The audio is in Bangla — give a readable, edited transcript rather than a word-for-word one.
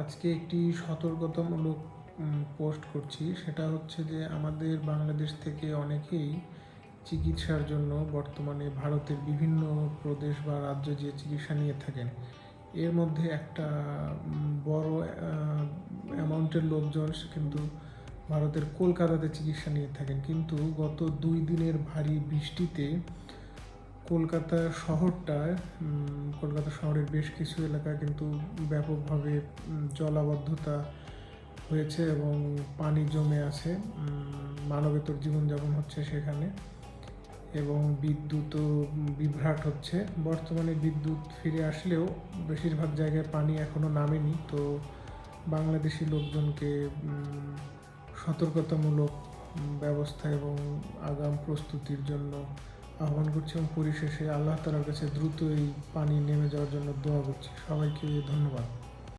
আজকে একটি সতর্কতামূলক পোস্ট করছি। সেটা হচ্ছে যে আমাদের বাংলাদেশ থেকে অনেকেই চিকিৎসার জন্য বর্তমানে ভারতের বিভিন্ন প্রদেশ বা রাজ্যে যে চিকিৎসা নিয়ে থাকেন, এর মধ্যে একটা বড় অ্যামাউন্টের লোকজন কিন্তু ভারতের কলকাতাতে চিকিৎসা নিয়ে থাকেন। কিন্তু গত 2 দিনের ভারী বৃষ্টিতে কলকাতা শহরটায় কলকাতা শহরের বেশ কিছু এলাকা কিন্তু ব্যাপকভাবে জলাবদ্ধতা হয়েছে এবং পানি জমে আছে। মানবেতর জীবনযাপন হচ্ছে সেখানে এবং বিদ্যুৎও বিভ্রাট হচ্ছে। বর্তমানে বিদ্যুৎ ফিরে আসলেও বেশিরভাগ জায়গায় পানি এখনও নামেনি। তো বাংলাদেশি লোকজনকে সতর্কতামূলক ব্যবস্থা এবং আগাম প্রস্তুতির জন্য আহ্বান করছি এবং পরিশেষে আল্লাহ তাআলার কাছে দ্রুত এই পানি নেমে যাওয়ার জন্য দোয়া করছি। সবাইকে ধন্যবাদ।